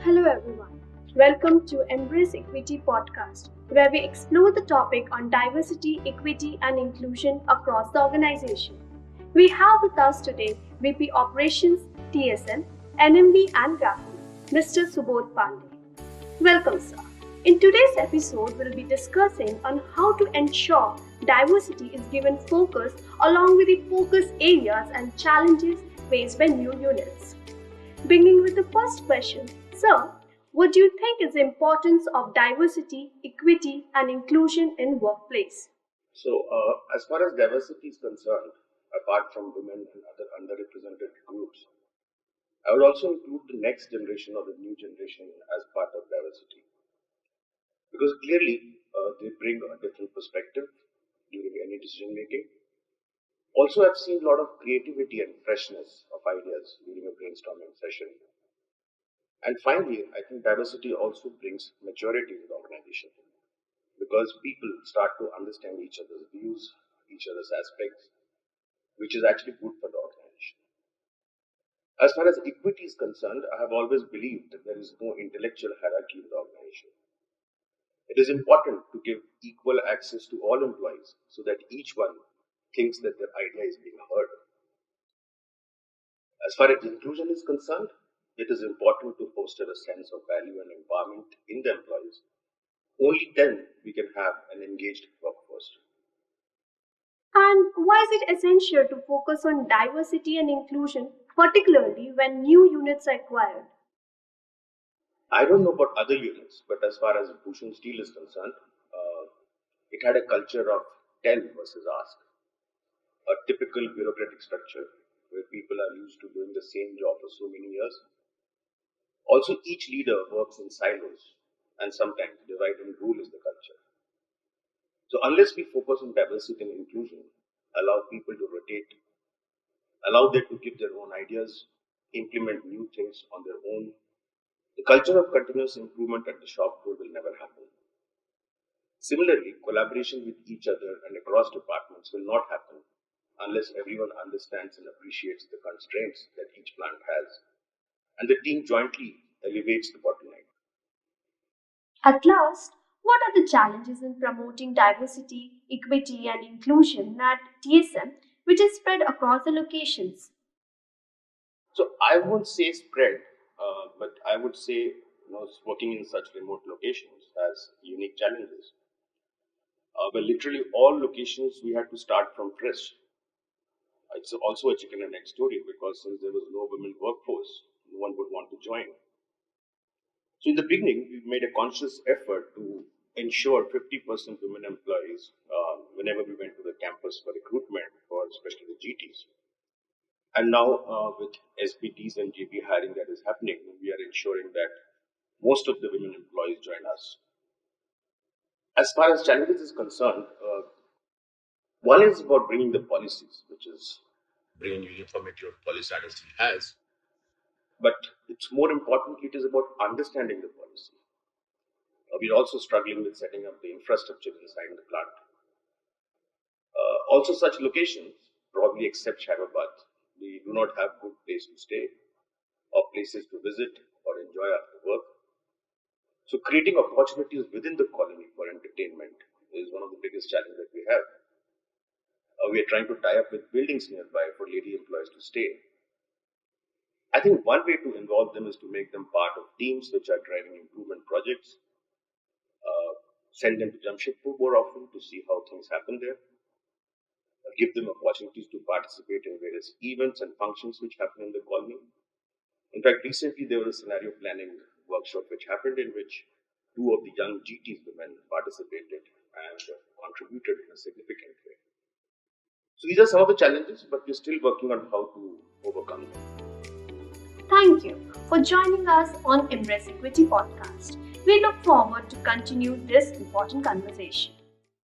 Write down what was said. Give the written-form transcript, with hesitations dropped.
Hello everyone. Welcome to Embrace Equity podcast, where we explore the topic on diversity, equity and inclusion across the organization. We have with us today VP Operations, TSM, NMB and Graphene, Mr. Subodh Pandey. Welcome, sir. In today's episode, we'll be discussing on how to ensure diversity is given focus along with the focus areas and challenges faced by new units. Beginning with the first question, sir, what do you think is the importance of diversity, equity, and inclusion in workplace? As far as diversity is concerned, apart from women and other underrepresented groups, I would also include the next generation or the new generation as part of diversity. Because clearly, they bring a different perspective during any decision making. Also, I've seen a lot of creativity and freshness of ideas during a brainstorming session. And finally, I think diversity also brings maturity to the organization because people start to understand each other's views, each other's aspects, which is actually good for the organization. As far as equity is concerned, I have always believed that there is no intellectual hierarchy in the organization. It is important to give equal access to all employees so that each one thinks that their idea is being heard. As far as inclusion is concerned, it is important to foster a sense of value and empowerment in the employees. Only then we can have an engaged workforce. And why is it essential to focus on diversity and inclusion, particularly when new units are acquired? I don't know about other units, but as far as Bhushan Steel is concerned, it had a culture of tell versus ask. A typical bureaucratic structure where people are used to doing the same job for so many years. Also, each leader works in silos, and sometimes divide and rule is the culture. So unless we focus on diversity and inclusion, allow people to rotate, allow them to give their own ideas, implement new things on their own, the culture of continuous improvement at the shop floor will never happen. Similarly, collaboration with each other and across departments will not happen unless everyone understands and appreciates the constraints that each plant has, and the team jointly elevates the bottleneck. At last, what are the challenges in promoting diversity, equity, and inclusion at TSM, which is spread across the locations? So I won't say spread, but I would say working in such remote locations has unique challenges. Well, literally all locations we had to start from fresh. It's also a chicken and egg story because since there was no women workforce, no one would want to join. So in the beginning, we made a conscious effort to ensure 50% women employees whenever we went to the campus for recruitment, for especially the GTs. And now with SPTs and GP hiring that is happening, we are ensuring that most of the women employees join us. As far as challenges is concerned, one is about bringing the policies, which is bringing uniformity of policy standards has. But it's more importantly, it is about understanding the policy. We're also struggling with setting up the infrastructure inside the plant. Also, such locations, probably except Hyderabad, we do not have good place to stay or places to visit or enjoy after work. So creating opportunities within the colony for entertainment is one of the biggest challenges that we have. We are trying to tie up with buildings nearby for lady employees to stay. I think one way to involve them is to make them part of teams which are driving improvement projects. Send them to Jamshedpur more often to see how things happen there. Give them opportunities to participate in various events and functions which happen in the colony. In fact, recently there was a scenario planning workshop which happened in which two of the young GTs women participated and contributed in a significant way. So these are some of the challenges, but we're still working on how to overcome them. Thank you for joining us on Embrace Equity podcast. We look forward to continue this important conversation.